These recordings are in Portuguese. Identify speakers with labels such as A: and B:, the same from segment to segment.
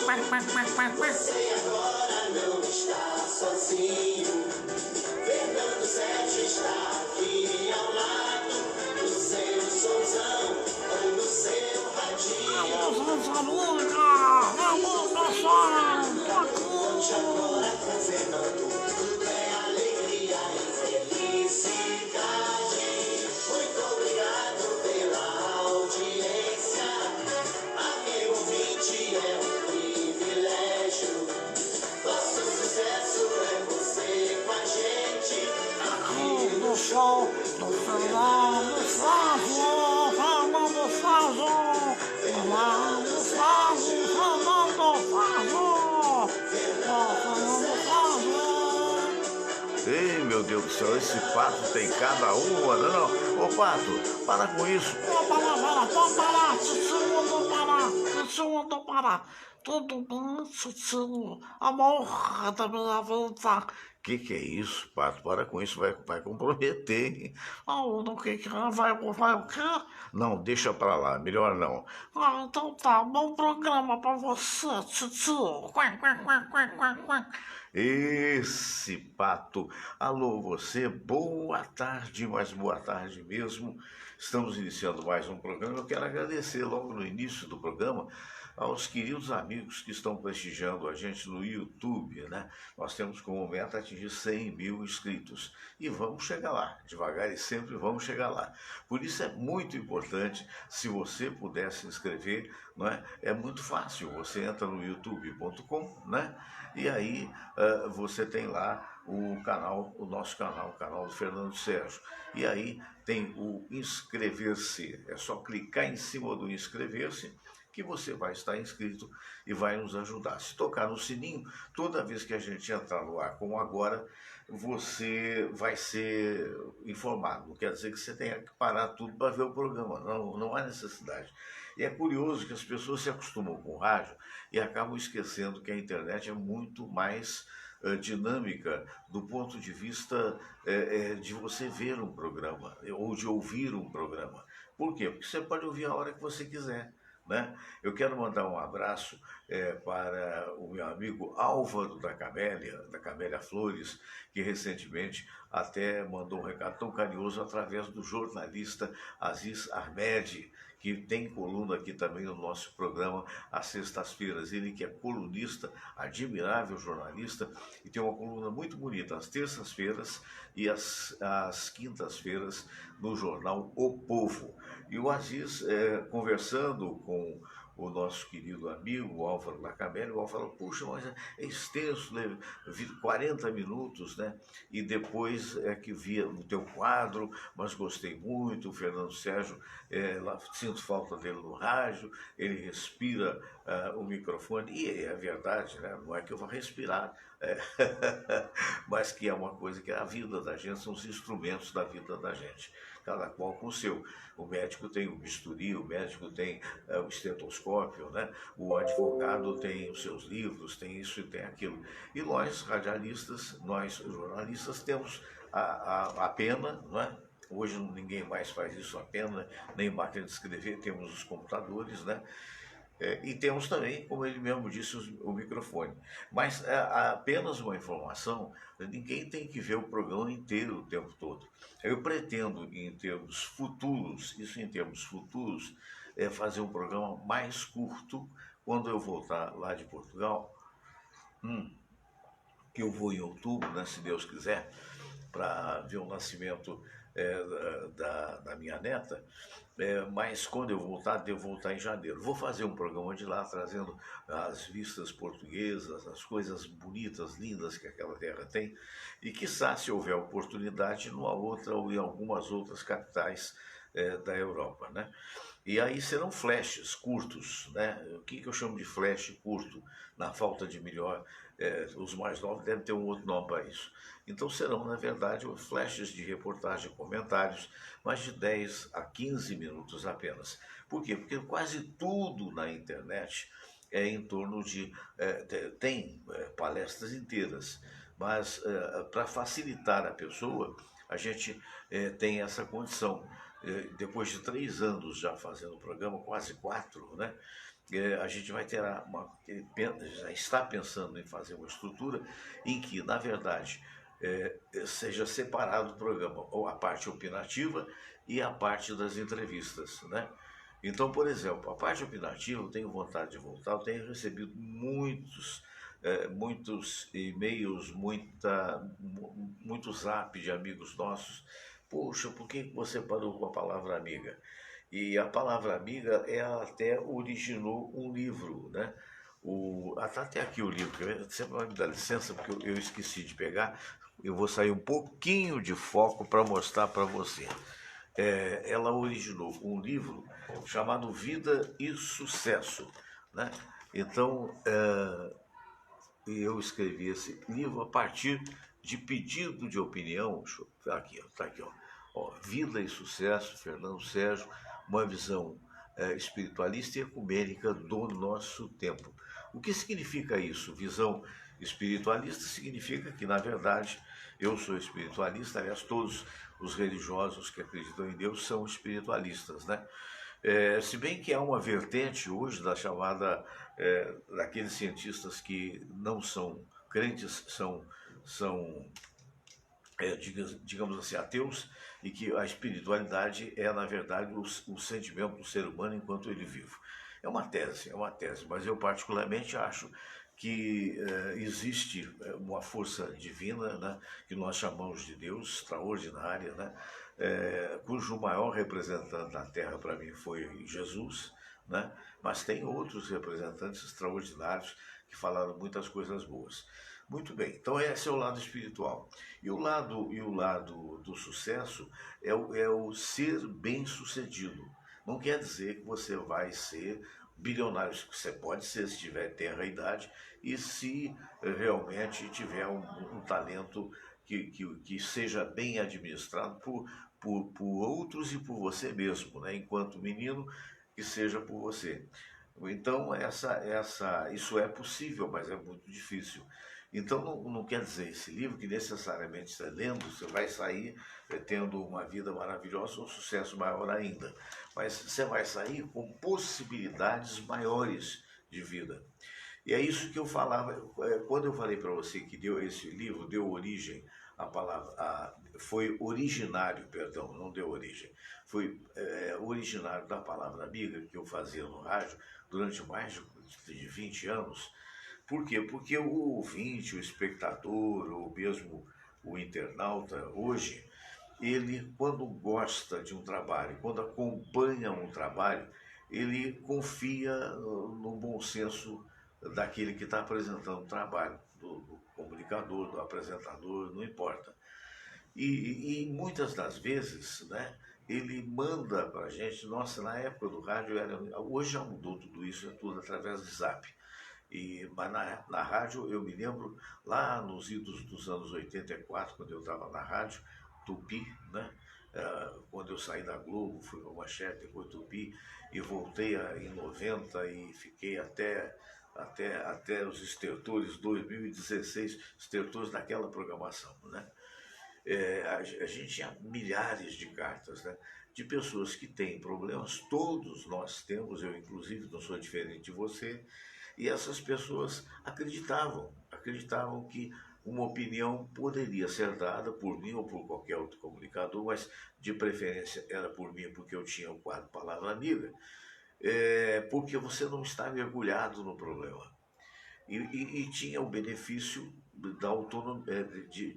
A: Você agora não está sozinho. Fernando Sérgio está aqui ao lado, no seu somzão ou no seu radinho.
B: Vamos, pessoal!
A: Conte agora com Fernando, tudo é alegria e felicidade. Muito obrigado pela audiência. Amigo ouvinte, é um privilégio. Nosso sucesso é você com a gente. Aqui
B: Do show do Fernando Sérgio, Fernando Sérgio, Fernando Sérgio, Fernando Sérgio.
C: Ei, meu Deus do céu, esse pato tem cada uma, não? Ô, pato, para com isso.
B: Pode parar, Titio, não parar. Tudo bem, Titio? Amor da minha vida.
C: Que é isso, pato? Para com isso, vai comprometer, hein?
B: Oh, no que vai o quê?
C: Não, deixa pra lá, melhor não.
B: Ah, então tá, bom programa pra você, Titio. Quá.
C: Esse pato. Alô, você, boa tarde, mas boa tarde mesmo. Estamos iniciando mais um programa. Eu quero agradecer logo no início do programa aos queridos amigos que estão prestigiando a gente no YouTube, né? Nós temos como meta atingir 100 mil inscritos e vamos chegar lá, devagar e sempre vamos chegar lá. Por isso é muito importante, se você puder se inscrever, não é? É muito fácil, você entra no youtube.com, né? E aí você tem lá o canal, o nosso canal, o canal do Fernando Sérgio. E aí tem o inscrever-se, é só clicar em cima do inscrever-se que você vai estar inscrito e vai nos ajudar. Se tocar no sininho, toda vez que a gente entrar no ar, como agora, você vai ser informado. Não quer dizer que você tenha que parar tudo para ver o programa, não há necessidade. E é curioso que as pessoas se acostumam com o rádio e acabam esquecendo que a internet é muito mais dinâmica do ponto de vista de você ver um programa ou de ouvir um programa. Por quê? Porque você pode ouvir a hora que você quiser. Né? Eu quero mandar um abraço para o meu amigo Álvaro da Camélia Flores, que recentemente até mandou um recado tão carinhoso através do jornalista Aziz Ahmed, que tem coluna aqui também no nosso programa às sextas-feiras. Ele que é colunista, admirável jornalista, e tem uma coluna muito bonita às terças-feiras e às quintas-feiras no jornal O Povo. E o Aziz, conversando com o nosso querido amigo, o Álvaro Lacabelli, o Álvaro falou, puxa, mas é extenso, né? 40 minutos, né? E depois é que via no teu quadro, mas gostei muito, o Fernando Sérgio, sinto falta dele no rádio, ele respira o microfone, e é verdade, né? Não é que eu vá respirar, mas que é uma coisa que é a vida da gente, são os instrumentos da vida da gente, cada qual com o seu. O médico tem o bisturi, o médico tem o estetoscópio, né? O advogado tem os seus livros, tem isso e tem aquilo. E nós, radialistas, nós jornalistas, temos a pena, não é? Hoje ninguém mais faz isso a pena, nem máquina de escrever, temos os computadores, né? E temos também, como ele mesmo disse, o microfone. Mas apenas uma informação, ninguém tem que ver o programa inteiro o tempo todo. Eu pretendo, em termos futuros, fazer um programa mais curto quando eu voltar lá de Portugal, que eu vou em outubro, né, se Deus quiser, para ver o nascimento da minha neta, mas quando eu voltar, devo voltar em janeiro. Vou fazer um programa de lá, trazendo as vistas portuguesas, as coisas bonitas, lindas que aquela terra tem, e quiçá, se houver oportunidade, numa outra ou em algumas outras capitais da Europa, né? E aí serão flashes curtos, né? O que eu chamo de flash curto? Na falta de melhor, os mais novos devem ter um outro nome para isso. Então serão, na verdade, flashes de reportagem, comentários, mas de 10 a 15 minutos apenas. Por quê? Porque quase tudo na internet é em torno de... tem palestras inteiras, mas para facilitar a pessoa, a gente tem essa condição. Depois de 3 anos já fazendo o programa, quase 4, né? a gente vai ter já está pensando em fazer uma estrutura em que, na verdade, seja separado o programa, ou a parte opinativa e a parte das entrevistas, né? Então, por exemplo, a parte opinativa, eu tenho vontade de voltar, eu tenho recebido muitos e-mails, muito zap de amigos nossos. Poxa, por que você parou com a palavra amiga? E a palavra amiga, ela até originou um livro, né? Tá até aqui o livro, você vai me dar licença, porque eu esqueci de pegar. Eu vou sair um pouquinho de foco para mostrar para você. Ela originou um livro chamado Vida e Sucesso, né? Então, eu escrevi esse livro a partir de pedido de opinião. Aqui, está aqui, ó. Vida e Sucesso, Fernando Sérgio, uma visão espiritualista e ecumênica do nosso tempo. O que significa isso? Visão espiritualista significa que, na verdade, eu sou espiritualista, aliás, todos os religiosos que acreditam em Deus são espiritualistas, né? Se bem que há uma vertente hoje da chamada, daqueles cientistas que não são crentes, são digamos assim, ateus, e que a espiritualidade é, na verdade, o sentimento do ser humano enquanto ele vive. É uma tese, mas eu particularmente acho que existe uma força divina, né, que nós chamamos de Deus, extraordinária, né, cujo maior representante na Terra para mim foi Jesus, né, mas tem outros representantes extraordinários que falaram muitas coisas boas. Muito bem, então esse é o lado espiritual. E o lado do sucesso é o ser bem-sucedido. Não quer dizer que você vai ser bilionário. Você pode ser se tiver terra e idade e se realmente tiver um talento que seja bem administrado por outros e por você mesmo, né? Enquanto menino, que seja por você. Então, isso é possível, mas é muito difícil. Então, não quer dizer esse livro que necessariamente você lendo, você vai sair tendo uma vida maravilhosa, um sucesso maior ainda. Mas você vai sair com possibilidades maiores de vida. E é isso que eu falava, quando eu falei para você que esse livro deu origem à palavra, foi originário, perdão, não deu origem, foi originário da palavra amiga que eu fazia no rádio durante mais de 20 anos. Por quê? Porque o ouvinte, o espectador, ou mesmo o internauta, hoje, ele, quando gosta de um trabalho, quando acompanha um trabalho, ele confia no bom senso daquele que está apresentando o trabalho, do comunicador, do apresentador, não importa. E muitas das vezes, né, ele manda para a gente, nossa, na época do rádio, hoje já mudou tudo isso, é tudo através de zap. Mas na rádio, eu me lembro, lá nos idos dos anos 84, quando eu estava na rádio, Tupi, né? Quando eu saí da Globo, fui para Manchete, depois Tupi, e voltei em 90 e fiquei até os estertores 2016, estertores daquela programação, né? A gente tinha milhares de cartas, né, de pessoas que têm problemas, todos nós temos, eu inclusive não sou diferente de você, e essas pessoas acreditavam que uma opinião poderia ser dada por mim ou por qualquer outro comunicador, mas de preferência era por mim porque eu tinha o quadro Palavra Amiga, porque você não está mergulhado no problema. E tinha o benefício da autonomia, de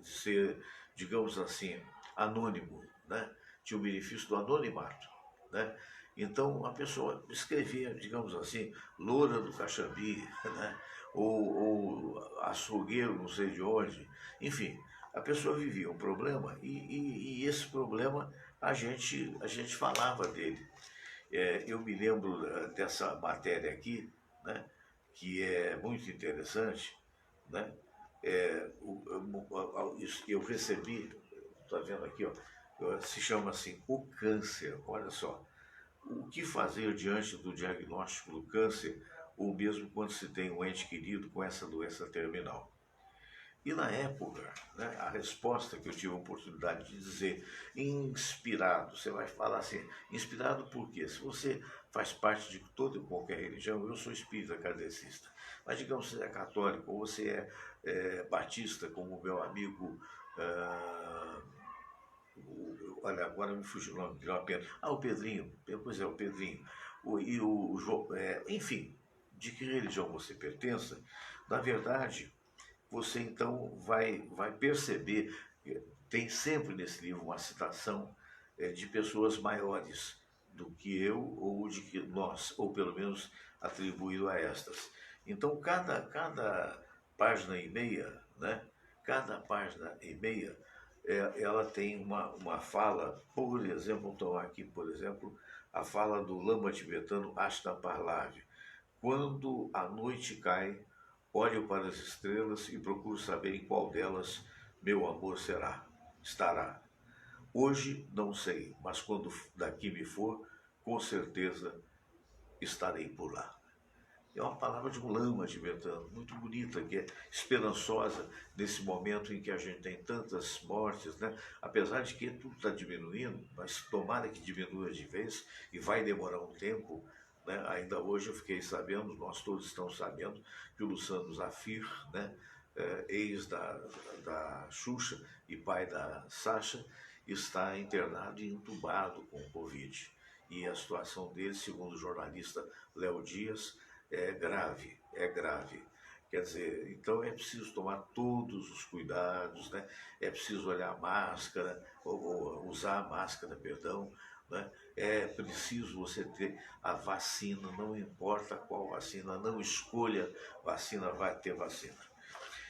C: ser, digamos assim, anônimo, né? Tinha o benefício do anonimato, né? Então a pessoa escrevia, digamos assim, Loura do Caxambi, né? ou açougueiro não sei de onde, enfim, a pessoa vivia um problema e esse problema a gente falava dele. Eu me lembro dessa matéria aqui, né? Que é muito interessante, né? Eu recebi, está vendo aqui, ó, se chama assim, o câncer, olha só. O que fazer diante do diagnóstico do câncer, ou mesmo quando se tem um ente querido com essa doença terminal? E na época, né, a resposta que eu tive a oportunidade de dizer, inspirado, você vai falar assim, inspirado por quê? Se você faz parte de toda e qualquer religião, eu sou espírita kardecista, mas digamos que você é católico ou você é batista, como o meu amigo, olha, agora me fugiu o nome dele, uma pena. O Pedrinho, pois é, o Pedrinho, e o João, enfim, de que religião você pertença, na verdade, você então vai perceber, tem sempre nesse livro uma citação de pessoas maiores do que eu ou de que nós, ou pelo menos atribuído a estas. Então, cada página e meia, né? Cada página e meia, ela tem uma fala, por exemplo, vou tomar aqui, por exemplo, a fala do lama tibetano Ashta Parlav. Quando a noite cai, olho para as estrelas e procuro saber em qual delas meu amor estará. Hoje não sei, mas quando daqui me for, com certeza estarei por lá. É uma palavra de um lama tibetano, muito bonita, que é esperançosa nesse momento em que a gente tem tantas mortes, né? Apesar de que tudo está diminuindo, mas tomara que diminua de vez e vai demorar um tempo, né? Ainda hoje eu fiquei sabendo, nós todos estamos sabendo, que o Luciano Zafir, né? Ex da Xuxa e pai da Sasha, está internado e entubado com Covid. E a situação dele, segundo o jornalista Léo Dias, é grave, é grave. Quer dizer, então é preciso tomar todos os cuidados, né? É preciso olhar a máscara, ou usar a máscara, perdão, né? É preciso você ter a vacina, não importa qual vacina, não escolha vacina, vai ter vacina.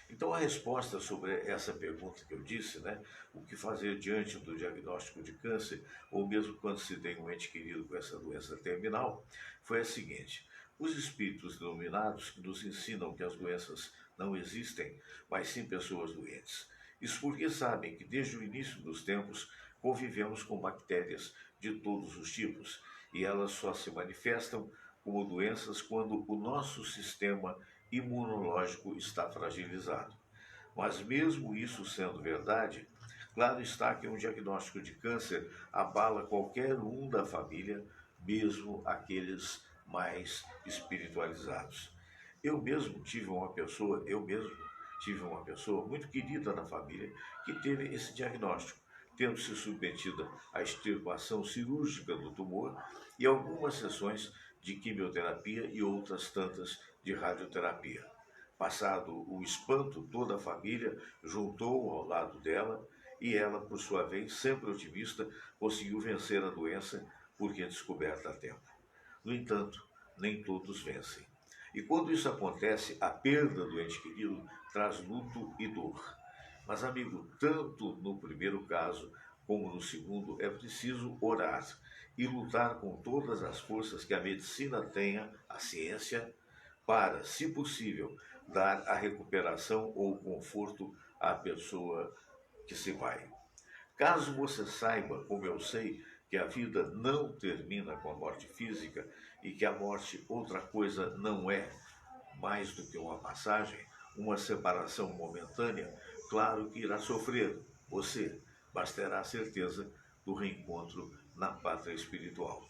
C: Então a resposta sobre essa pergunta que eu disse, né? O que fazer diante do diagnóstico de câncer, ou mesmo quando se tem um ente querido com essa doença terminal, foi a seguinte: os espíritos iluminados que nos ensinam que as doenças não existem, mas sim pessoas doentes. Isso porque sabem que desde o início dos tempos convivemos com bactérias de todos os tipos e elas só se manifestam como doenças quando o nosso sistema imunológico está fragilizado. Mas mesmo isso sendo verdade, claro está que um diagnóstico de câncer abala qualquer um da família, mesmo aqueles mais espiritualizados. Eu mesmo tive uma pessoa muito querida na família que teve esse diagnóstico, tendo se submetida à extirpação cirúrgica do tumor e algumas sessões de quimioterapia e outras tantas de radioterapia. Passado o espanto, toda a família juntou ao lado dela e ela, por sua vez, sempre otimista, conseguiu vencer a doença porque descoberta a tempo. No entanto, nem todos vencem. E quando isso acontece, a perda do ente querido traz luto e dor. Mas, amigo, tanto no primeiro caso como no segundo, é preciso orar e lutar com todas as forças que a medicina tenha, a ciência, para, se possível, dar a recuperação ou o conforto à pessoa que se vai. Caso você saiba, como eu sei, que a vida não termina com a morte física e que a morte outra coisa não é mais do que uma passagem, uma separação momentânea, claro que irá sofrer você, mas terá a certeza do reencontro na pátria espiritual.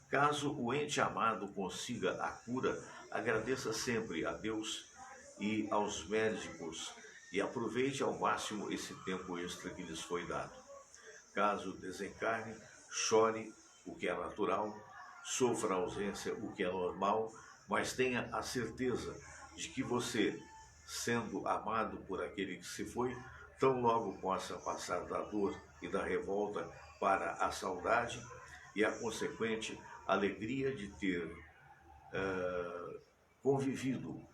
C: Caso o ente amado consiga a cura, agradeça sempre a Deus e aos médicos e aproveite ao máximo esse tempo extra que lhes foi dado. Caso desencarne, chore, o que é natural, sofra a ausência, o que é normal, mas tenha a certeza de que você, sendo amado por aquele que se foi, tão logo possa passar da dor e da revolta para a saudade e a consequente alegria de ter convivido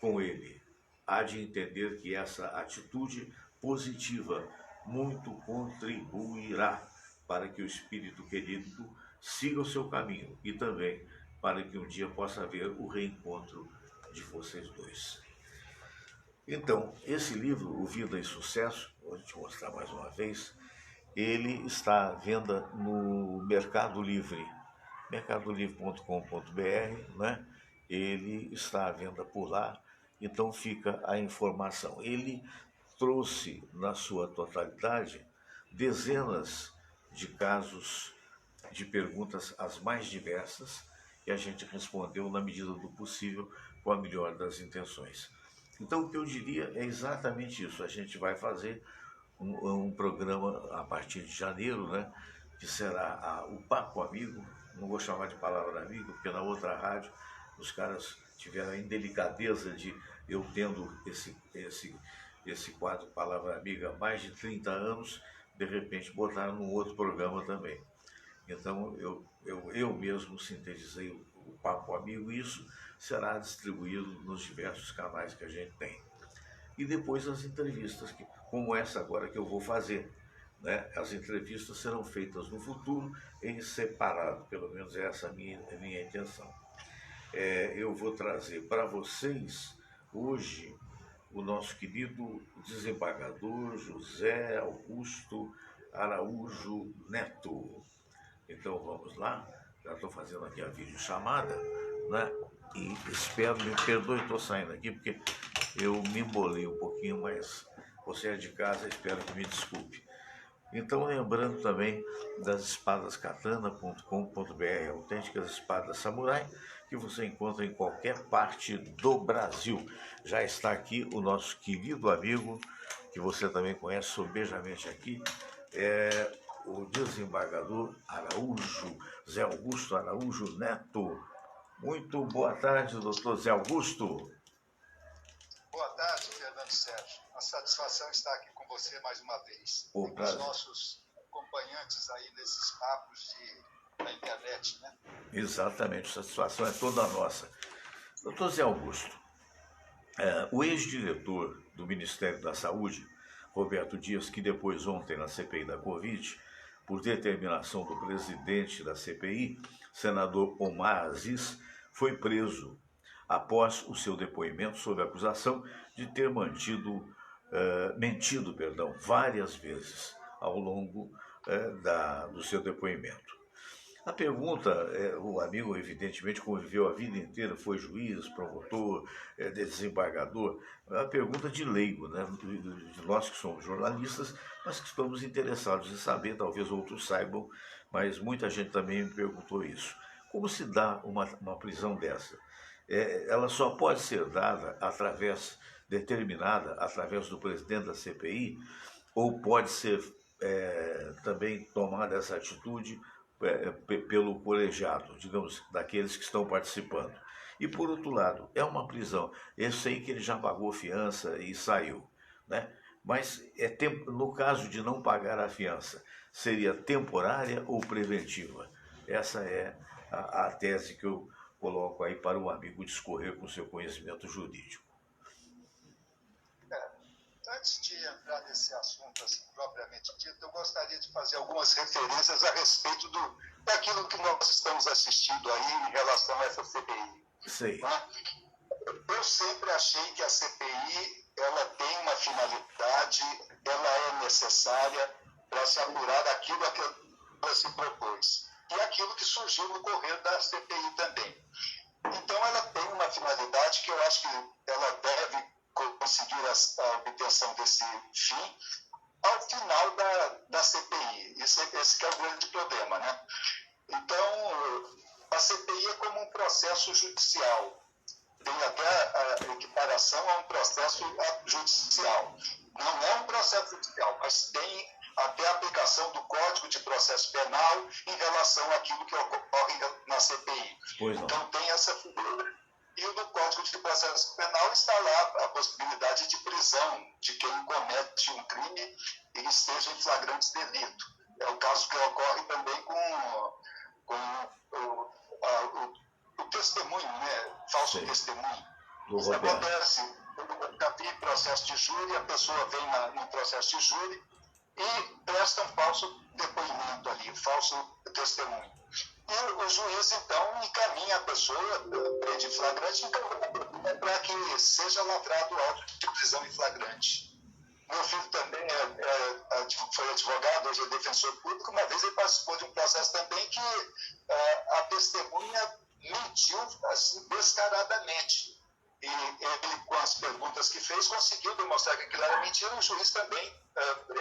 C: com ele. Há de entender que essa atitude positiva muito contribuirá para que o espírito querido siga o seu caminho e também para que um dia possa haver o reencontro de vocês dois. Então, esse livro, O Vida e Sucesso, vou te mostrar mais uma vez, ele está à venda no Mercado Livre, mercadolivre.com.br, né? Ele está à venda por lá Então fica a informação. Ele trouxe, na sua totalidade, dezenas de casos de perguntas as mais diversas e a gente respondeu na medida do possível com a melhor das intenções. Então o que eu diria é exatamente isso. A gente vai fazer um programa a partir de janeiro, né, que será o Papo Amigo. Não vou chamar de palavra amigo, porque na outra rádio os caras tiveram a indelicadeza de eu tendo esse quadro Palavra Amiga há mais de 30 anos, de repente botaram num outro programa também. Então eu mesmo sintetizei o Papo Amigo e isso será distribuído nos diversos canais que a gente tem. E depois as entrevistas, como essa agora que eu vou fazer. Né? As entrevistas serão feitas no futuro em separado, pelo menos essa é a minha intenção. Eu vou trazer para vocês hoje o nosso querido desembargador José Augusto Araújo Neto. Então vamos lá, já estou fazendo aqui a videochamada, né? E espero, me perdoe, estou saindo aqui porque eu me embolei um pouquinho, mas você é de casa, espero que me desculpe. Então, lembrando também das espadascatana.com.br, autênticas espadas samurai, que você encontra em qualquer parte do Brasil. Já está aqui o nosso querido amigo, que você também conhece sobejamente aqui, o desembargador Araújo, Zé Augusto Araújo Neto. Muito boa tarde, doutor Zé Augusto.
D: Boa tarde, Fernando Sérgio. Uma satisfação estar aqui com você mais uma vez.
C: E
D: com os nossos acompanhantes aí nesses papos da internet, né?
C: Exatamente, a satisfação é toda nossa. Doutor Zé Augusto, o ex-diretor do Ministério da Saúde, Roberto Dias, que depois ontem na CPI da Covid, por determinação do presidente da CPI, senador Omar Aziz, foi preso após o seu depoimento sob acusação de ter mentido várias vezes ao longo do seu depoimento. A pergunta, o amigo evidentemente conviveu a vida inteira, foi juiz, promotor, desembargador, a pergunta de leigo, né? De nós que somos jornalistas, mas que estamos interessados em saber, talvez outros saibam, mas muita gente também me perguntou isso. Como se dá uma prisão dessa? Ela só pode ser dada determinada através do presidente da CPI, ou pode ser também tomada essa atitude pelo colegiado, digamos, daqueles que estão participando. E, por outro lado, é uma prisão. Eu sei que ele já pagou fiança e saiu, né? Mas no caso de não pagar a fiança, seria temporária ou preventiva? Essa é a tese que eu coloco aí para o amigo discorrer com seu conhecimento jurídico.
D: Antes de entrar nesse assunto assim, propriamente dito, eu gostaria de fazer algumas referências a respeito daquilo que nós estamos assistindo aí em relação a essa CPI.
C: Sei.
D: Né? Eu sempre achei que a CPI ela tem uma finalidade, ela é necessária para se apurar daquilo a que ela se propôs. E aquilo que surgiu no correr da CPI também. Então, ela tem uma finalidade que eu acho que ela deve conseguir a obtenção desse fim ao final da CPI. Esse que é o grande problema, né? Então, a CPI é como um processo judicial. Tem até a equiparação a um processo judicial. Não é um processo judicial, mas tem até a aplicação do Código de Processo Penal em relação àquilo que ocorre na CPI. Então, tem essa figura. E no Código de Processo Penal está lá a possibilidade de prisão de quem comete um crime e esteja em flagrante delito. É o caso que ocorre também com o testemunho, né? Falso testemunho. Isso acontece. Eu já vi processo de júri, a pessoa vem no processo de júri e presta um falso depoimento ali, falso testemunho. E o juiz, então, encaminha a pessoa, prende em flagrante, para que seja lavrado o auto de prisão em flagrante. Meu filho também foi advogado, hoje é defensor público. Uma vez ele participou de um processo também que a testemunha mentiu assim, descaradamente. E ele, com as contas que fez, conseguiu demonstrar que aquilo era mentira. O juiz também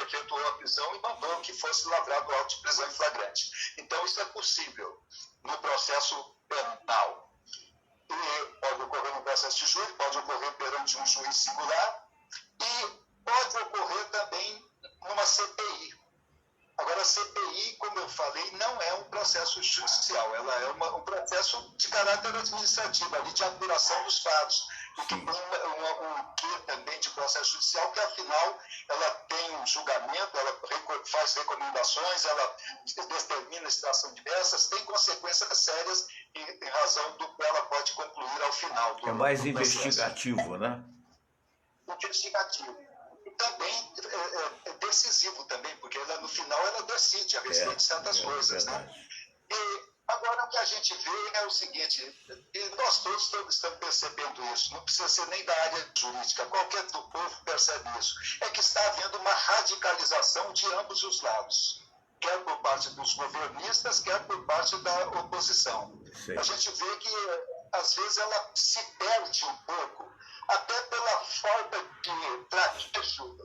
D: efetuou a prisão e mandou que fosse lavrado o auto de prisão em flagrante. Então, isso é possível no processo penal. E pode ocorrer no processo de júri, pode ocorrer perante um juiz singular e pode ocorrer também numa CPI. Agora, a CPI, como eu falei, não é um processo judicial, ela é um processo de caráter administrativo, ali de apuração dos fatos. E que tem um quê também de processo judicial, que afinal ela tem um julgamento, ela faz recomendações, ela determina situações diversas, tem consequências sérias em razão do que ela pode concluir ao final do
C: É mais
D: do processo.
C: investigativo, né?
D: Investigativo. E também é decisivo também, porque ela, no final ela decide a respeito de certas coisas.
C: Verdade.
D: Né? E agora o que a gente vê é o seguinte, e nós todos estamos percebendo isso, não precisa ser nem da área jurídica, qualquer do povo percebe isso, é que está havendo uma radicalização de ambos os lados, quer por parte dos governistas, quer por parte da oposição.
C: Sim.
D: A gente vê que às vezes ela se perde um pouco, até pela falta de traquejo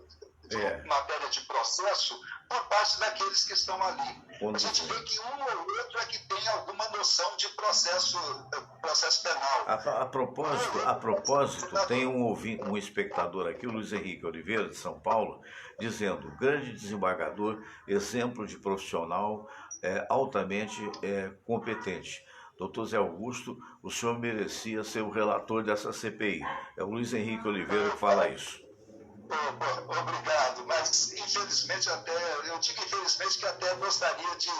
D: de matéria de processo por parte daqueles que estão ali. A gente vê que um ou outro é que tem alguma noção de processo penal.
C: A propósito, tem um espectador aqui, o Luiz Henrique Oliveira, de São Paulo, dizendo: grande desembargador, exemplo de profissional altamente competente. Doutor Zé Augusto, o senhor merecia ser o relator dessa CPI. É o Luiz Henrique Oliveira que fala isso.
D: Obrigado, mas infelizmente eu digo infelizmente que até gostaria de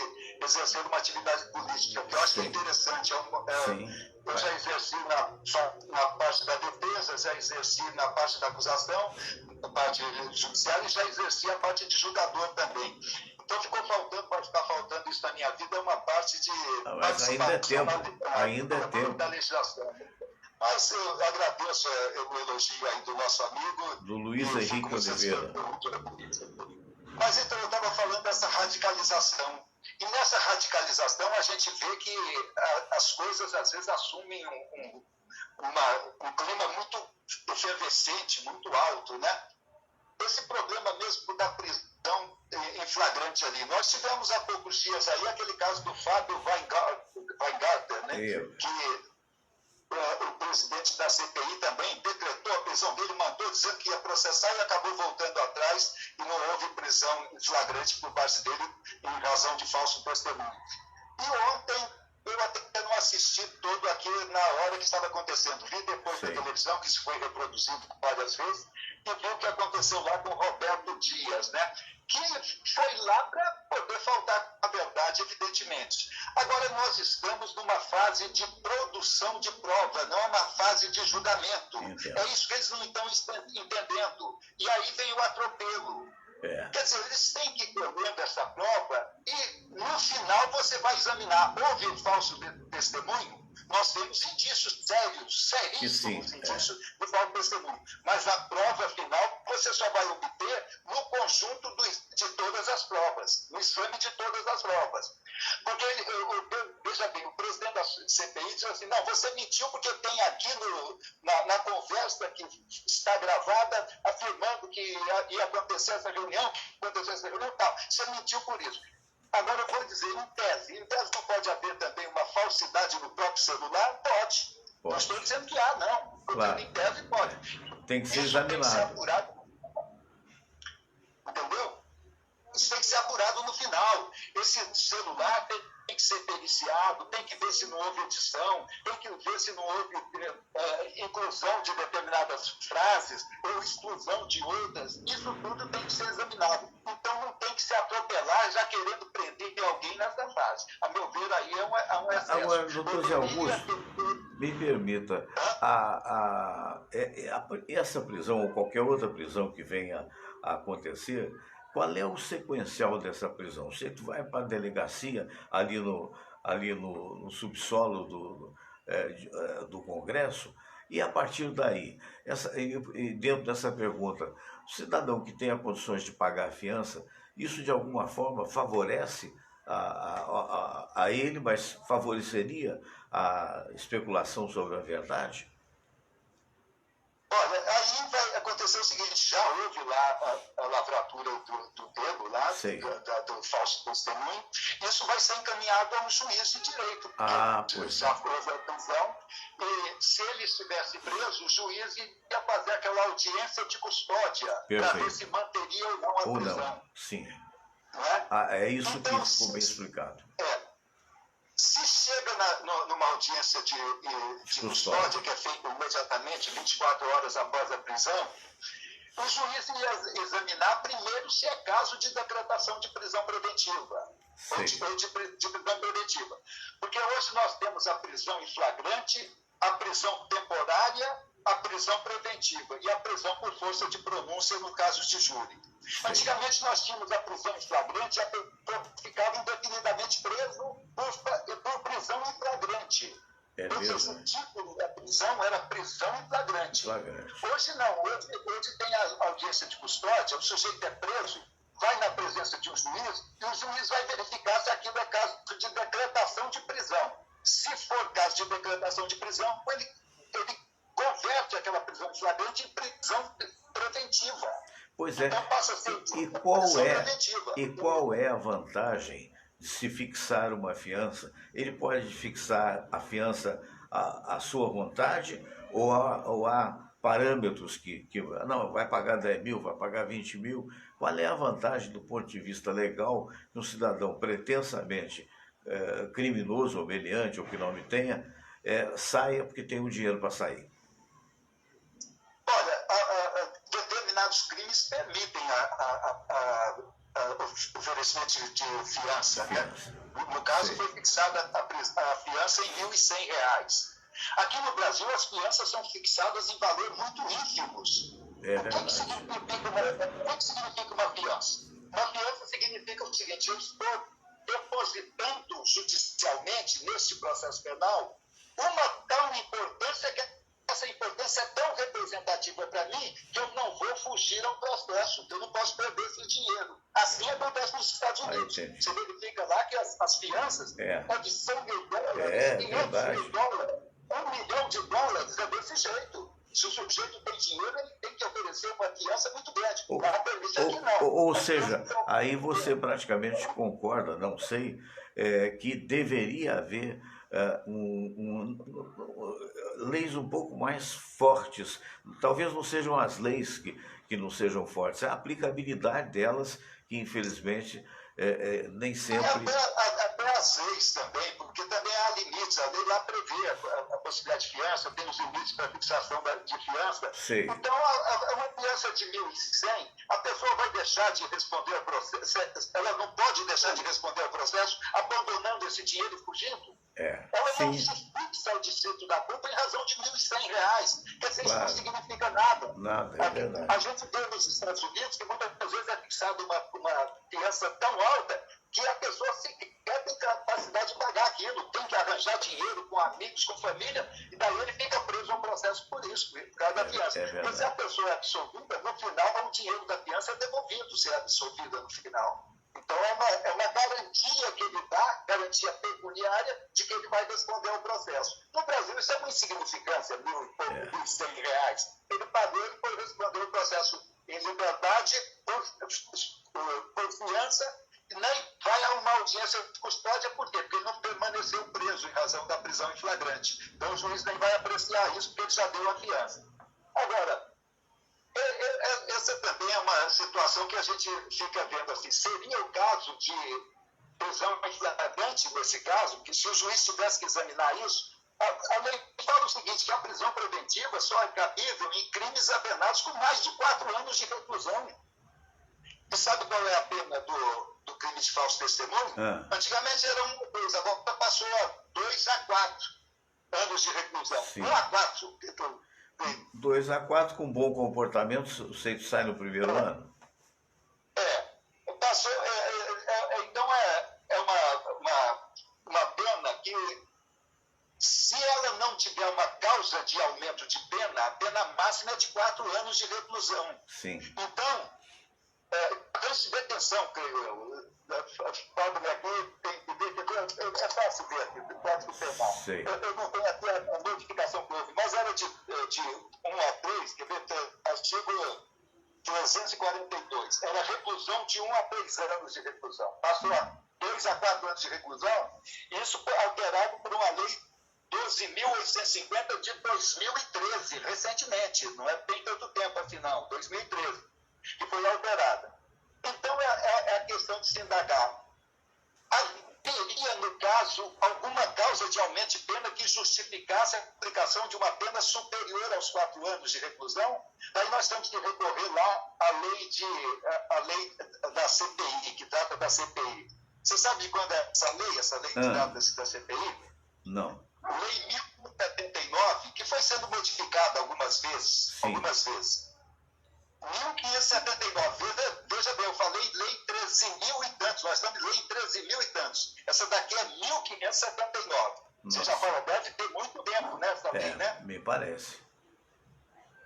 D: exercer uma atividade política, que eu acho que é interessante. Eu já exerci na parte da defesa, já exerci na parte da acusação, na parte judiciária, e já exerci a parte de julgador também. Então vai ficar faltando isso na minha vida, é uma parte de
C: mas ainda é tempo,
D: da legislação. Mas eu agradeço o elogio aí do nosso amigo.
C: Do Luiz Henrique Oliveira.
D: Mas então eu estava falando dessa radicalização. E nessa radicalização a gente vê que as coisas às vezes assumem um clima muito efervescente, muito alto, né? Esse problema mesmo da prisão em flagrante ali. Nós tivemos há poucos dias aí aquele caso do Fábio Weingarten, né? Que o presidente da CPI também decretou a prisão dele, mandou dizer que ia processar e acabou voltando atrás e não houve prisão em flagrante por parte dele em razão de falso testemunho. E ontem eu até não assisti todo aqui na hora que estava acontecendo. Vi depois da televisão, que isso foi reproduzido várias vezes, e vi o que aconteceu lá com o Roberto Dias, né? Que foi lá para poder faltar a verdade, evidentemente. Agora nós estamos numa fase de produção de prova, não é uma fase de julgamento. É isso que eles não estão entendendo. E aí vem o atropelo. Quer dizer, eles têm que ir colhendo essa prova e, no final, você vai examinar. Houve falso testemunho? Nós temos indícios sérios, seríssimos indícios de falso testemunho. Mas a prova final você só vai obter no conjunto de todas as provas, no exame de todas as provas. Porque, veja bem, o presidente da CPI diz assim: não, você mentiu porque tem aqui na conversa que está gravada afirmando que ia acontecer essa reunião, tal. Você mentiu por isso. Agora eu vou dizer, em tese não pode haver também uma falsidade no próprio celular? Pode. Não estou dizendo que há, não.
C: Claro.
D: Em tese pode.
C: Tem que ser
D: Isso
C: examinado.
D: tem que ser apurado. Entendeu? Isso tem que ser apurado no final. Esse celular tem que ser periciado, tem que ver se não houve edição, tem que ver se não houve inclusão de determinadas frases ou exclusão de outras. Isso tudo tem que ser examinado. Então não tem que se atropelar já querendo prender alguém nessa fase. A meu ver, aí é um excesso.
C: Agora, doutor Zé Augusto, me permita, essa prisão ou qualquer outra prisão que venha a acontecer, qual é o sequencial dessa prisão? Você vai para a delegacia ali no subsolo do Congresso e a partir daí, dentro dessa pergunta, o cidadão que tenha condições de pagar a fiança, isso de alguma forma favorece a ele, mas favoreceria a especulação sobre a verdade?
D: Olha, aí vai acontecer o seguinte, já houve lá a lavratura do dedo lá, do falso testemunho, isso vai ser encaminhado a um juiz de direito, porque já houve a prisão, e se ele estivesse preso, o juiz ia fazer aquela audiência de custódia, para ver se manteria ou não a prisão.
C: Não. Sim.
D: Não é?
C: É isso
D: então,
C: que ficou bem explicado.
D: Se chega numa audiência de custódia, que é feita imediatamente, 24 horas após a prisão, o juiz ia examinar primeiro se é caso de decretação de prisão preventiva, ou de prisão preventiva. Porque hoje nós temos a prisão em flagrante, a prisão temporária, a prisão preventiva e a prisão por força de pronúncia no caso de júri. Antigamente nós tínhamos a prisão em flagrante, a pessoa ficava indefinidamente preso por prisão em flagrante. Ou seja, o título da prisão era prisão em flagrante. Hoje não, hoje tem a audiência de custódia, o sujeito é preso, vai na presença de um juiz e o juiz vai verificar se aquilo é caso de decretação de prisão. Se for caso de decretação de prisão, ele converte aquela prisão em flagrante em prisão preventiva.
C: Pois é.
D: Então passa a ser
C: qual é a vantagem de se fixar uma fiança? Ele pode fixar a fiança à sua vontade ou há parâmetros que não, vai pagar 10 mil, vai pagar 20 mil? Qual é a vantagem do ponto de vista legal que um cidadão pretensamente criminoso ou meliante, ou que não me tenha, saia porque tem o dinheiro para sair?
D: Olha, determinados crimes permitem o oferecimento de fiança. Né? No caso, foi fixada a fiança em R$1.100. Aqui no Brasil, as fianças são fixadas em valor muito ínfimos. O que significa uma fiança? Uma fiança significa o seguinte: eu estou depositando judicialmente, neste processo penal, uma tal importância que essa importância é tão representativa para mim que eu não vou fugir ao processo, que eu não posso perder esse dinheiro. Assim acontece nos Estados Unidos. Você verifica lá que as fianças de 100 mil dólares, 500 mil dólares, $1 milhão é desse jeito. Se o sujeito tem dinheiro, ele tem que oferecer uma fiança muito grande.
C: Ou seja, aí você praticamente concorda, não sei, que deveria haver leis um pouco mais fortes. Talvez não sejam as leis que não sejam fortes, é a aplicabilidade delas que, infelizmente, nem sempre...
D: Até as leis também, porque também há limites. A lei lá prevê a possibilidade de fiança, tem os limites para fixação de fiança.
C: Sim.
D: Então, uma fiança de 1.100, a pessoa vai deixar de responder ao processo, ela não pode deixar de responder ao processo abandonando esse dinheiro e fugindo. Ela não se fixa o distrito da culpa em razão de R$1.100. Quer dizer, isso não significa nada.
C: Nada, é verdade.
D: A gente vê nos Estados Unidos que muitas vezes é fixada uma fiança tão alta que a pessoa sequer tem capacidade de pagar aquilo, tem que arranjar dinheiro com amigos, com família, e daí ele fica preso a um processo por isso, por causa da fiança. Mas se a pessoa é absolvida, no final o dinheiro da fiança é devolvido se é absolvida no final. Então é uma garantia que ele dá, garantia pecuniária, de que ele vai responder ao processo. No Brasil isso é uma insignificância, R$1.100. Ele pagou e foi responder o processo em liberdade por fiança, e nem vai a uma audiência de custódia. Por quê? Porque ele não permaneceu preso em razão da prisão em flagrante. Então o juiz nem vai apreciar isso porque ele já deu a fiança. Agora, essa também é uma situação que a gente fica vendo assim. Seria o caso de prisão em flagrante nesse caso, que se o juiz tivesse que examinar isso, a lei fala o seguinte, que a prisão preventiva só é cabível em crimes apenados com mais de 4 anos de reclusão. E sabe qual é a pena do crime de falso testemunho? Antigamente era 1 ou 2, agora passou a 2 a 4 anos de reclusão. 1 a 4.
C: 2 a 4 com bom comportamento, você sai no primeiro ano?
D: Passou, então é uma pena que, se ela não tiver uma causa de aumento de pena, a pena máxima é de 4 anos de reclusão.
C: Sim.
D: Então, antes de detenção, creio eu. Pode aqui, tem que ver, é fácil ver aqui, pode confirmar. Eu não tenho aqui a notificação que houve, mas era de 1 a 3, quer ver, artigo 342, era reclusão de 1 a 3 anos de reclusão. Passou a 2 a 4 anos de reclusão, isso foi alterado por uma lei 12.850 de 2013, recentemente, não é bem tanto tempo assim não, 2013, que foi alterada. Então é a questão de se indagar. Teria, no caso, alguma causa de aumento de pena que justificasse a aplicação de uma pena superior aos 4 anos de reclusão? Daí nós temos que recorrer lá à lei da CPI, que trata da CPI. Você sabe de quando é essa lei que trata da CPI?
C: Não.
D: Lei 1079, que foi sendo modificada algumas vezes.
C: Sim.
D: 1579, veja bem, eu falei lei 13.000 e tantos, nós estamos em lei 13.000 e tantos. Essa daqui é 1579. Você já falou, deve ter muito tempo nessa lei, né?
C: Me parece.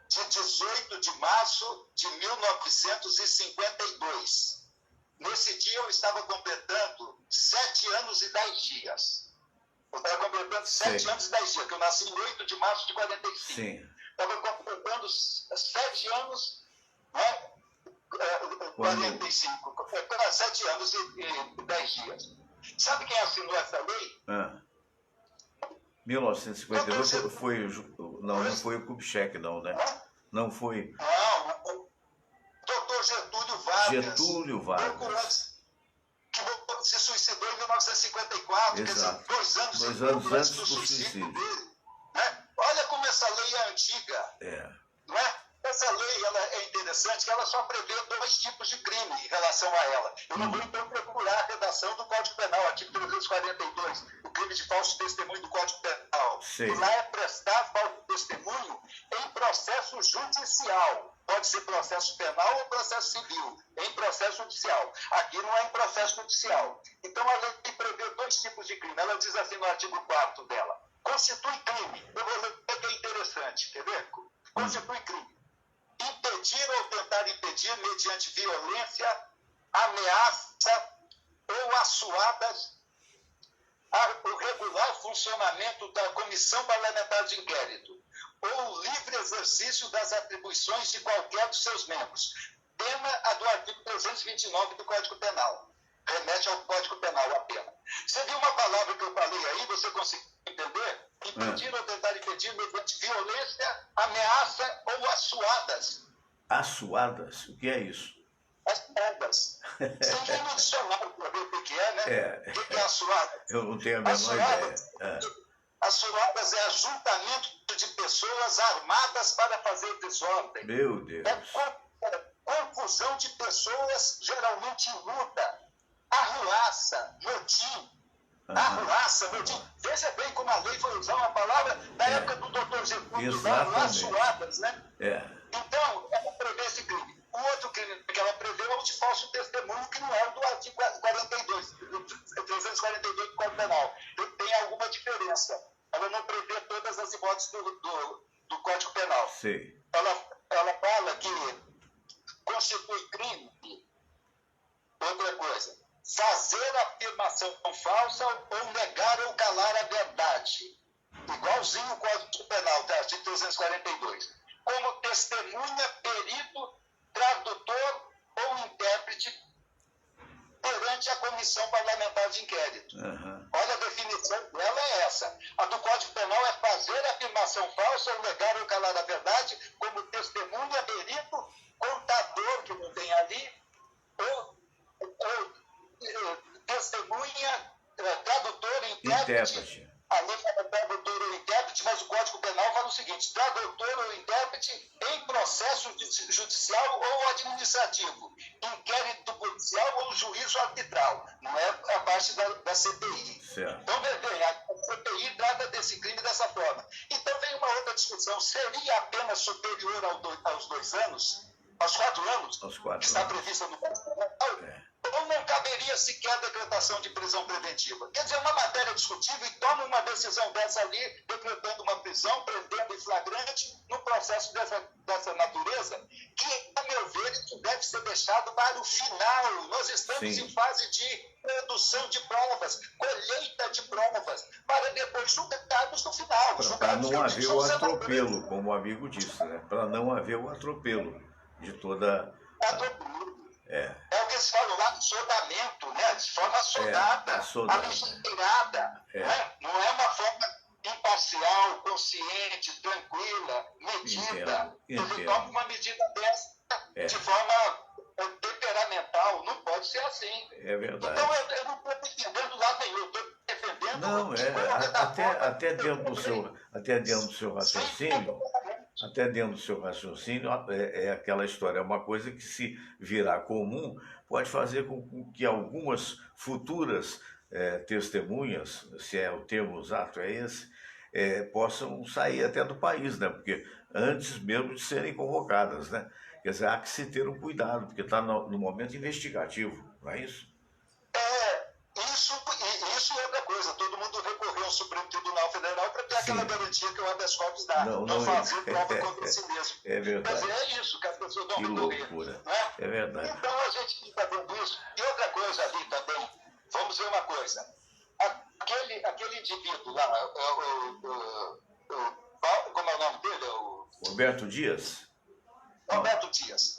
D: De 18 de março de 1952. Nesse dia eu estava completando 7 anos e 10 dias. Eu estava completando 7 anos e 10 dias, que eu nasci em 8 de março de 45.
C: Sim.
D: Estava completando 7 anos, né? 45, 7 anos e 10 dias. Sabe quem assinou essa lei?
C: 1952 não foi o Kubitschek, não, né? Não foi.
D: Não, o doutor Getúlio Vargas.
C: Getúlio Vargas.
D: Que se suicidou em 1954,
C: Exato.
D: quer dizer, 2
C: anos antes
D: do
C: do suicídio
D: dele. Né? Olha como essa lei é antiga. Não é? Essa lei ela é interessante, que ela só prevê 2 tipos de crime em relação a ela. Eu não vou então procurar a redação do Código Penal, artigo 342, o crime de falso testemunho do Código Penal.
C: Sim.
D: E lá é prestar falso testemunho em processo judicial. Pode ser processo penal ou processo civil, em processo judicial. Aqui não é em processo judicial. Então a lei prevê 2 tipos de crime. Ela diz assim no artigo 4º dela: constitui crime. Eu vou ler que é interessante, quer ver? Constitui crime. Impedir ou tentar impedir mediante violência, ameaça ou assuadas o regular funcionamento da Comissão Parlamentar de Inquérito ou o livre exercício das atribuições de qualquer dos seus membros. Pena a do artigo 329 do Código Penal. Remete ao Código Penal a pena. Você viu uma palavra que eu falei aí, você conseguiu entender? Impedir ou tentar impedir mediante violência, ameaça ou assuadas.
C: Assuadas? O que é isso?
D: Assuadas. Você tem no dicionário para ver o que é, né? O que é assuadas?
C: Eu não tenho a menor ideia.
D: Assuadas é ajuntamento de pessoas armadas para fazer desordem.
C: Meu Deus.
D: É confusão de pessoas, geralmente em luta. Arruaça, motim. Arruaça, motim. Veja bem como a lei foi usar uma palavra da época do doutor Getúlio, assuadas, né? Então, ela prevê esse crime. O outro crime que ela prevê é o de falso testemunho, que não é o do artigo 342 do Código Penal. Tem alguma diferença. Ela não prevê todas as hipóteses do Código Penal.
C: Sim.
D: Ela fala que constitui crime. Outra coisa, fazer afirmação falsa ou negar ou calar a verdade. Igualzinho o Código Penal, tá? Artigo 342. Como testemunha, perito, tradutor ou intérprete perante a Comissão Parlamentar de Inquérito. Olha, a definição dela é essa. A do Código Penal é fazer afirmação falsa ou negar ou calar a verdade como testemunha, perito, contador, que não tem ali, ou testemunha, tradutor, intérprete. A lei fala tradutor ou intérprete, mas o Código Penal fala o seguinte: tradutor ou intérprete em processo judicial ou administrativo, inquérito policial ou juízo arbitral. Não é a parte da CPI.
C: Certo.
D: Então, bem, a CPI trata desse crime dessa forma. Então, vem uma outra discussão: seria a pena superior aos 2 anos? Aos 4 anos?
C: Aos 4
D: que está
C: anos.
D: prevista no Código Penal? Ou não caberia sequer a decretação de prisão preventiva? Quer dizer, uma matéria discutível e toma uma decisão dessa ali, decretando uma prisão, prendendo em flagrante, no processo dessa natureza, que é meu ver, isso deve ser deixado para o final. Nós estamos
C: Sim.
D: em fase de produção de provas, colheita de provas, para depois julgarmos no final.
C: Para não haver o
D: Julgarmos
C: atropelo, como o amigo disse, né? Para não haver o atropelo de toda.
D: É o que eles falam lá, sodamento, né? De forma sodada, aligeirada. Né? Não é uma forma imparcial, consciente, tranquila, medida. Ele toma uma medida dessa de forma temperamental. Não pode ser assim.
C: É verdade.
D: Então eu não estou defendendo lado nenhum, estou defendendo.
C: Não, até dentro do seu raciocínio. Até dentro do seu raciocínio, é aquela história, é uma coisa que, se virar comum, pode fazer com que algumas futuras testemunhas, se é o termo exato, é esse, possam sair até do país, né? Porque antes mesmo de serem convocadas, né? Quer dizer, há que se ter um cuidado, porque está no momento investigativo, não é isso?
D: Isso é outra coisa. Todo mundo recorreu ao Supremo Tribunal Federal para ter aquela garantia que o habeas corpus dá. Não fazer prova contra si mesmo.
C: É verdade.
D: Mas é isso que as pessoas não
C: Que
D: recorrer.
C: loucura.
D: Né?
C: É verdade.
D: Então a gente fica vendo isso. E outra coisa ali também, vamos ver uma coisa. Aquele indivíduo lá, como é o nome dele?
C: Roberto Dias?
D: Roberto Dias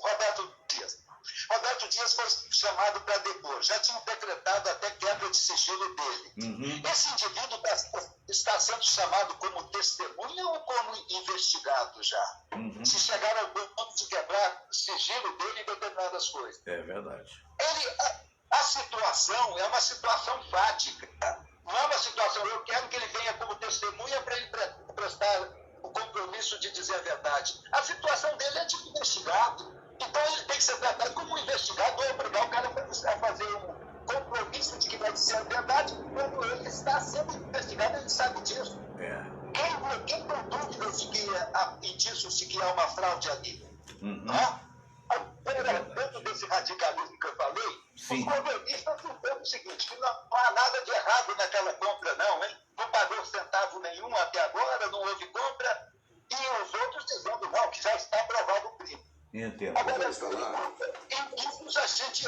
D: foi chamado para depor. Já tinham decretado até quebra de sigilo dele.
C: Uhum.
D: Esse indivíduo está sendo chamado como testemunha ou como investigado já?
C: Uhum.
D: Se chegar ao ponto de quebrar sigilo dele em determinadas coisas.
C: É verdade.
D: A situação é uma situação fática. Não é uma situação, eu quero que ele venha como testemunha para ele prestar o compromisso de dizer a verdade. A situação dele é de investigado. Então ele tem que ser tratado como um investigado ou obrigar o cara a fazer um compromisso de que vai dizer a verdade quando ele está sendo investigado, ele sabe disso. Quem tem dúvidas de que há indícios de que há uma fraude ali?
C: Uhum.
D: Dentro desse radicalismo que eu falei,
C: Sim.
D: os governistas dizendo o seguinte, que não há nada de errado naquela compra não, hein? Não pagou centavo nenhum até agora, não houve compra, e os outros dizendo não, que já está aprovado o crime.
C: Entendo.
D: Agora, indícios a gente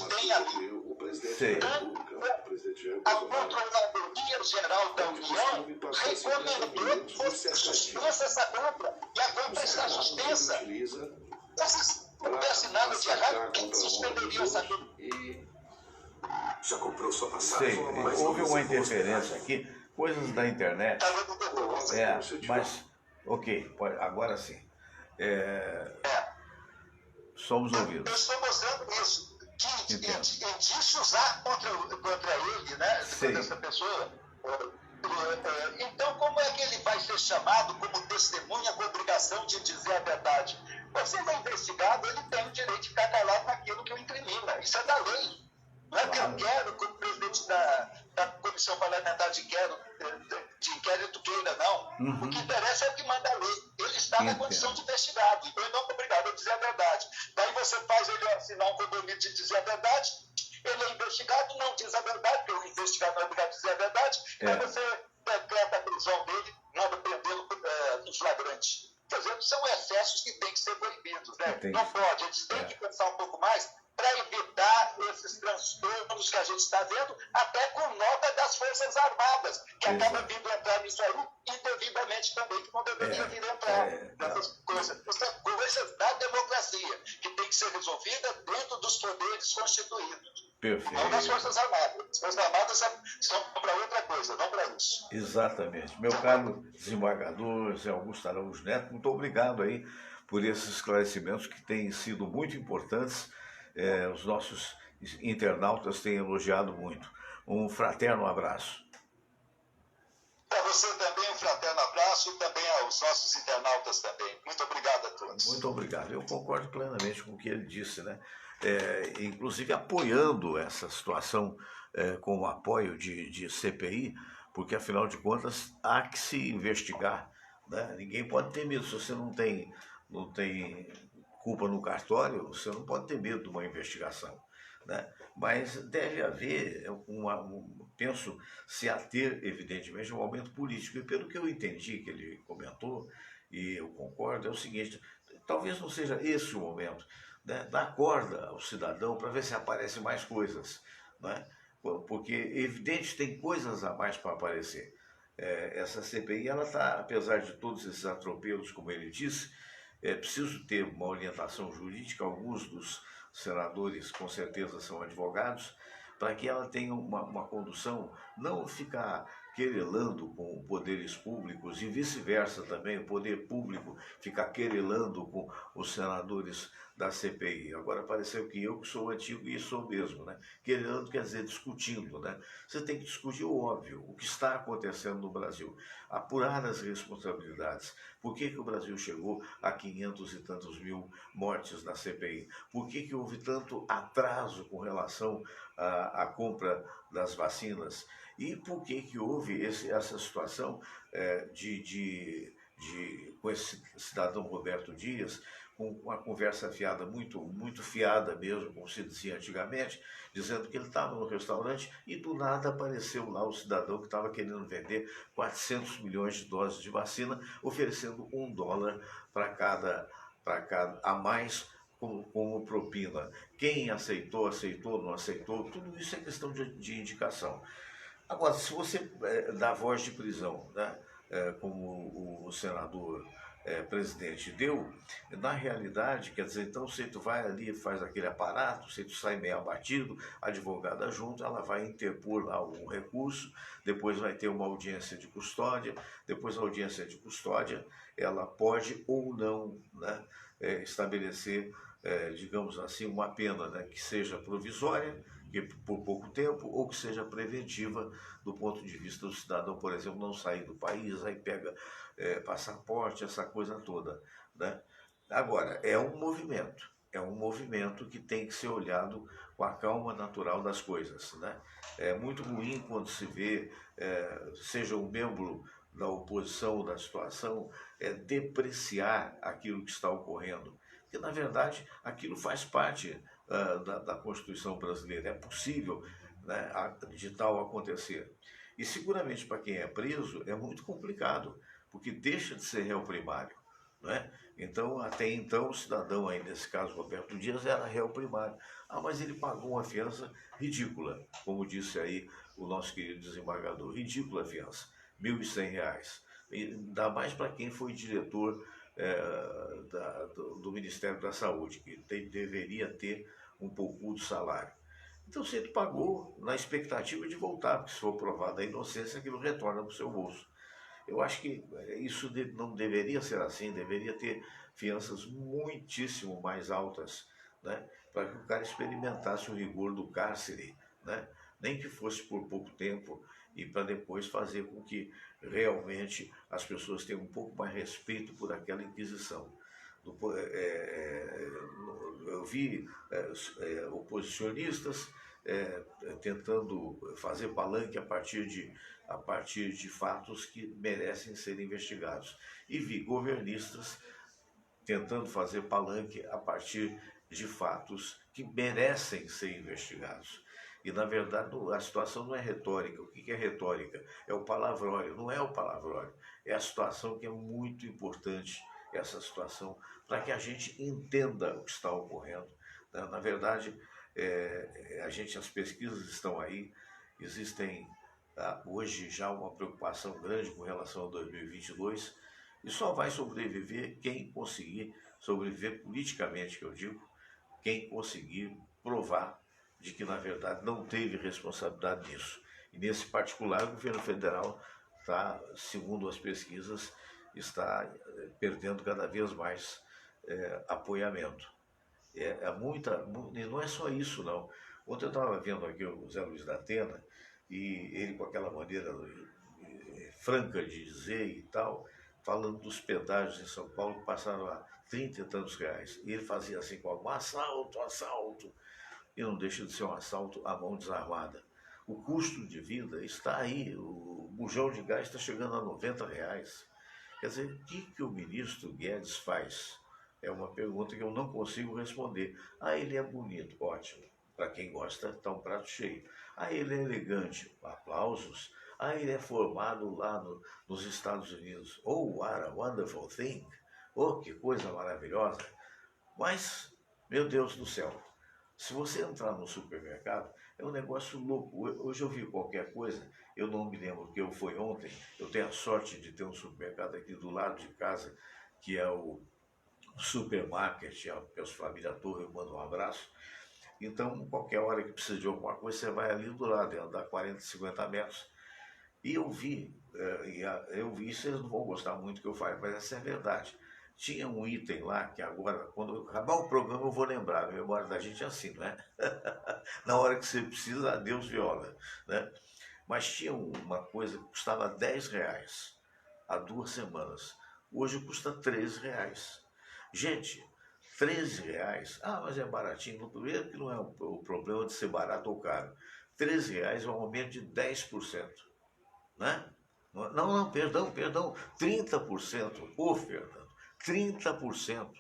D: tem ali.
C: Sei.
D: A Controladoria Geral da União recomendou que fosse suspensa essa compra, e a compra está suspensa. Se não tivesse nada de errado, quem suspenderia essa compra?
A: Já comprou sua passagem?
C: Sei, houve uma interferência aqui, coisas da internet. Mas, ok, agora sim. Somos ouvidos.
D: Eu estou mostrando isso. Que indícios há contra ele, né? Contra essa pessoa. Então, como é que ele vai ser chamado como testemunha com obrigação de dizer a verdade? Você é investigado, ele tem o direito de ficar calado naquilo que o incrimina. Isso é da lei. Não é que eu quero, como presidente da Comissão Parlamentar de Inquérito queira, não.
C: Uhum.
D: O que interessa é o que manda a lei. Ele está na condição de investigado, então ele não é obrigado a dizer a verdade. Daí você faz ele assinar um compromisso de dizer a verdade, ele é investigado, não diz a verdade, porque o investigado não é obrigado a dizer a verdade, aí você decreta a prisão dele, manda prendê-lo no flagrante. Quer dizer, são excessos que têm que ser proibidos, né? Não pode, eles têm que pensar um pouco mais para evitar esses transtornos que a gente está vendo, até com nota das Forças Armadas, que acaba vindo entrar nisso aí indevidamente também, que não deveria vir entrar nessas coisas. São coisas da democracia, que tem que ser resolvida dentro dos poderes constituídos.
C: Perfeito.
D: Não das Forças Armadas. As Forças Armadas são para outra coisa, não para isso.
C: Exatamente. Meu caro desembargador Zé Augusto Araújo Neto, muito obrigado aí por esses esclarecimentos que têm sido muito importantes. Os nossos internautas têm elogiado muito. Um fraterno abraço.
D: Para você também, um fraterno abraço, e também aos nossos internautas também. Muito obrigado a todos.
C: Muito obrigado. Eu concordo plenamente com o que ele disse, né? Inclusive apoiando essa situação com o apoio de CPI, porque afinal de contas há que se investigar, né? Ninguém pode ter medo. Se você não tem culpa no cartório, você não pode ter medo de uma investigação, né? Mas deve haver penso se ater, evidentemente, um aumento político. E pelo que eu entendi que ele comentou, e eu concordo, é o seguinte: Talvez não seja esse o momento, né? Dar corda ao cidadão para ver se aparecem mais coisas, né? Porque, evidente, tem coisas a mais para aparecer. Essa CPI, ela está, apesar de todos esses atropelos, como ele disse, é preciso ter uma orientação jurídica. Alguns dos senadores, com certeza, são advogados, para que ela tenha uma condução, não ficar querelando com poderes públicos e vice-versa também, o poder público ficar querelando com os senadores da CPI. Agora pareceu que eu que sou antigo e sou mesmo, né? Querelando quer dizer discutindo, né? Você tem que discutir o óbvio, o que está acontecendo no Brasil, apurar as responsabilidades. Por que o Brasil chegou a 500 e tantos mil mortes na CPI? Por que houve tanto atraso com relação à compra das vacinas? E por que houve essa situação com esse cidadão Roberto Dias, com uma conversa fiada, muito fiada mesmo, como se dizia antigamente, dizendo que ele estava no restaurante e do nada apareceu lá o cidadão que estava querendo vender 400 milhões de doses de vacina, oferecendo $1 para cada a mais como propina. Quem aceitou, não aceitou, tudo isso é questão de indicação. Agora, se você dá voz de prisão, né, como o senador presidente deu, na realidade, quer dizer, então se tu vai ali, faz aquele aparato, se tu sai meio abatido, a advogada junto, ela vai interpor lá um recurso, depois vai ter uma audiência de custódia, depois a audiência de custódia, ela pode ou não, né, estabelecer, digamos assim, uma pena, né, que seja provisória, que por pouco tempo, ou que seja preventiva do ponto de vista do cidadão, por exemplo, não sair do país, aí pega passaporte, essa coisa toda, né? Agora, é um movimento que tem que ser olhado com a calma natural das coisas, né? É muito ruim quando se vê, seja um membro da oposição ou da situação, depreciar aquilo que está ocorrendo, porque, na verdade, aquilo faz parte da Constituição brasileira. É possível, né, de tal acontecer. E seguramente para quem é preso é muito complicado, porque deixa de ser réu primário, né? Então, até então, o cidadão, aí, nesse caso, Roberto Dias, era réu primário. Ah, mas ele pagou uma fiança ridícula, como disse aí o nosso querido desembargador. Ridícula a fiança, R$ 1.100. E ainda mais para quem foi diretor do Ministério da Saúde, que deveria ter um pouco do salário. Então, se ele pagou na expectativa de voltar, porque se for provada a inocência, aquilo retorna para o seu bolso. Eu acho que isso não deveria ser assim, deveria ter fianças muitíssimo mais altas, né, para que o cara experimentasse o rigor do cárcere, né, nem que fosse por pouco tempo, e para depois fazer com que realmente as pessoas tenham um pouco mais respeito por aquela Inquisição. Eu vi oposicionistas tentando fazer palanque a partir de fatos que merecem ser investigados. E vi governistas tentando fazer palanque a partir de fatos que merecem ser investigados. E, na verdade, a situação não é retórica. O que é retórica? É o palavrório. Não é o palavrório. É a situação que é muito importante, essa situação, para que a gente entenda o que está ocorrendo. Na verdade, as pesquisas estão aí, existem hoje já uma preocupação grande com relação a 2022, e só vai sobreviver quem conseguir sobreviver politicamente, que eu digo, quem conseguir provar de que, na verdade, não teve responsabilidade nisso. E, nesse particular, o governo federal está, segundo as pesquisas, está perdendo cada vez mais apoiamento. E não é só isso, não. Ontem eu estava vendo aqui o Zé Luiz da Atena, e ele com aquela maneira franca de dizer e tal, falando dos pedágios em São Paulo que passaram a 30 e tantos reais. E ele fazia assim com um assalto, assalto. E não deixa de ser um assalto à mão desarmada. O custo de vida está aí, o bujão de gás está chegando a R$ 90. Quer dizer, o que o ministro Guedes faz? É uma pergunta que eu não consigo responder. Ah, ele é bonito, ótimo. Para quem gosta, está um prato cheio. Ah, ele é elegante, aplausos. Ah, ele é formado lá nos Estados Unidos. Oh, what a wonderful thing. Oh, que coisa maravilhosa! Mas, meu Deus do céu, se você entrar no supermercado, é um negócio louco. Hoje eu vi qualquer coisa, eu não me lembro que eu foi ontem. Eu tenho a sorte de ter um supermercado aqui do lado de casa, que é o Supermarket, a pessoa, família Torre, eu mando um abraço. Então, qualquer hora que precisa de alguma coisa, você vai ali do lado, andar 40, 50 metros. E eu vi, isso eles não vão gostar muito que eu fale, mas essa é a verdade. Tinha um item lá que agora, quando eu acabar o programa, eu vou lembrar. A memória da gente é assim, não é? Na hora que você precisa, Deus viola, né? Mas tinha uma coisa que custava R$ 10 há 2 semanas. Hoje custa R$ 13. Gente, R$ 13, mas é baratinho. No primeiro que não é o problema de ser barato ou caro. R$ 13 é um aumento de 10%, né? Não, não, perdão, 30%. Ô, Fernando, 30%.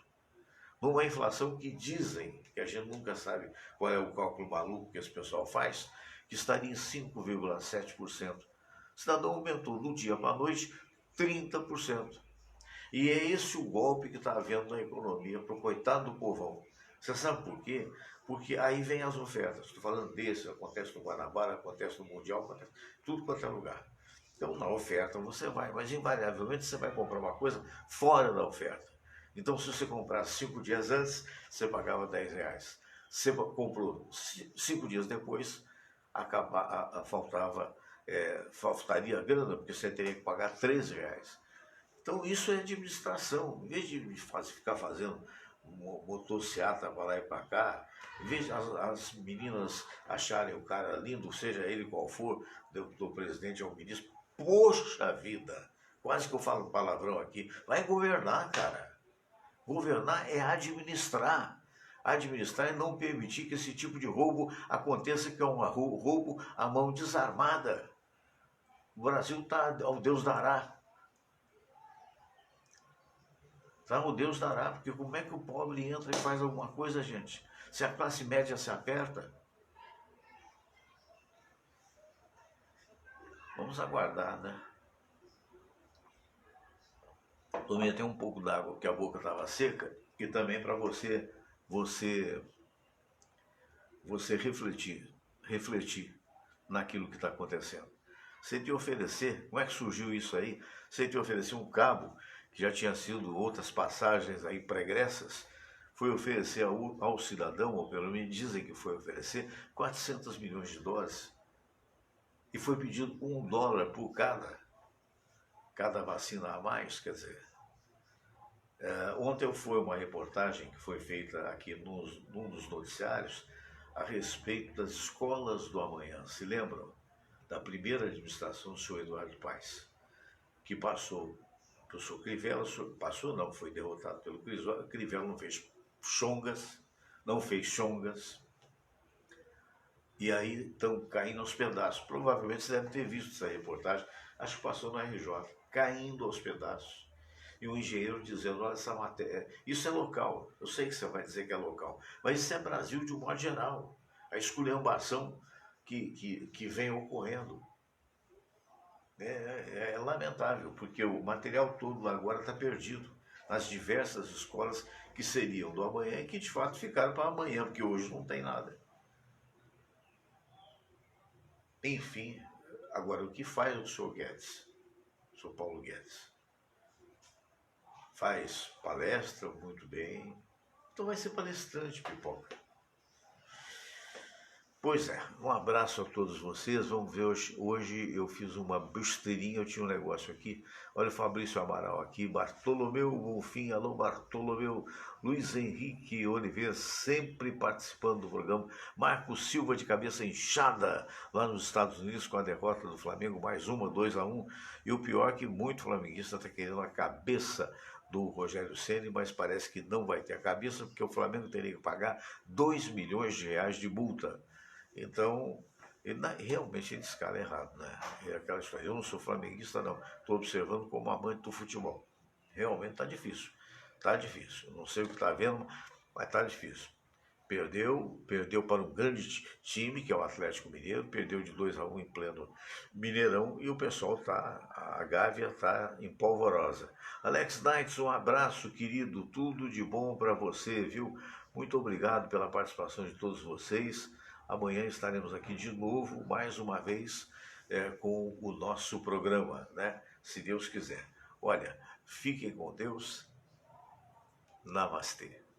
C: Numa inflação que dizem, que a gente nunca sabe qual é o cálculo maluco que esse pessoal faz, que estaria em 5,7%. O cidadão aumentou do dia para a noite 30%. E é esse o golpe que está havendo na economia para o coitado do povão. Você sabe por quê? Porque aí vem as ofertas. Estou falando desse, acontece no Guanabara, acontece no Mundial, acontece tudo quanto é lugar. Então, na oferta você vai, mas invariavelmente você vai comprar uma coisa fora da oferta. Então, se você comprar 5 dias antes, você pagava R$ 10. Você comprou 5 dias depois, faltaria grana, porque você teria que pagar R$ 13. Então, isso é administração. Em vez de ficar fazendo motociata para lá e para cá, em vez de as meninas acharem o cara lindo, seja ele qual for, do presidente ao ministro, poxa vida, quase que eu falo um palavrão aqui, vai governar, cara. Governar é administrar. Administrar é não permitir que esse tipo de roubo aconteça, que é um roubo à mão desarmada. O Brasil está ao Deus dará. Tá, o Deus dará, porque como é que o pobre entra e faz alguma coisa, gente? Se a classe média se aperta, vamos aguardar, né? Tomei até um pouco d'água, porque a boca estava seca, e também para você refletir naquilo que está acontecendo. Sem te oferecer, como é que surgiu isso aí? Sem te oferecer um cabo, que já tinha sido outras passagens aí pregressas, foi oferecer ao cidadão, ou pelo menos dizem que foi oferecer, 400 milhões de doses. E foi pedido $1 por cada vacina a mais, quer dizer. Ontem foi uma reportagem que foi feita aqui num dos noticiários a respeito das escolas do amanhã. Se lembram? Da primeira administração do senhor Eduardo Paes, que passou para o senhor Crivella, foi derrotado pelo Crivella, não fez chongas, e aí estão caindo aos pedaços. Provavelmente você deve ter visto essa reportagem, acho que passou na RJ, caindo aos pedaços. E um engenheiro dizendo, olha, essa matéria, isso é local, eu sei que você vai dizer que é local, mas isso é Brasil de um modo geral. A esculhambação que vem ocorrendo é lamentável, porque o material todo lá agora está perdido nas diversas escolas que seriam do amanhã e que de fato ficaram para amanhã, porque hoje não tem nada. Enfim, agora o que faz o senhor Guedes, o senhor Paulo Guedes? Faz palestra muito bem, então vai ser palestrante, Pipoca. Pois é, um abraço a todos vocês. Vamos ver, hoje eu fiz uma besteirinha, eu tinha um negócio aqui. Olha o Fabrício Amaral aqui, Bartolomeu Bonfim, alô Bartolomeu, Luiz Henrique Oliveira, sempre participando do programa. Marcos Silva de cabeça inchada lá nos Estados Unidos com a derrota do Flamengo, mais uma, 2-1. E o pior é que muito flamenguista está querendo a cabeça do Rogério Ceni, mas parece que não vai ter a cabeça, porque o Flamengo teria que pagar R$2 milhões de multa. Então, realmente ele escala errado, né? É aquela história, eu não sou flamenguista não, estou observando como amante do futebol. Realmente está difícil, não sei o que está vendo, mas está difícil. Perdeu para um grande time, que é o Atlético Mineiro, perdeu de 2-1 em pleno Mineirão, e o pessoal a Gávea está em polvorosa. Alex Knights, um abraço, querido, tudo de bom para você, viu? Muito obrigado pela participação de todos vocês. Amanhã estaremos aqui de novo, mais uma vez, com o nosso programa, né? Se Deus quiser. Olha, fiquem com Deus. Namastê.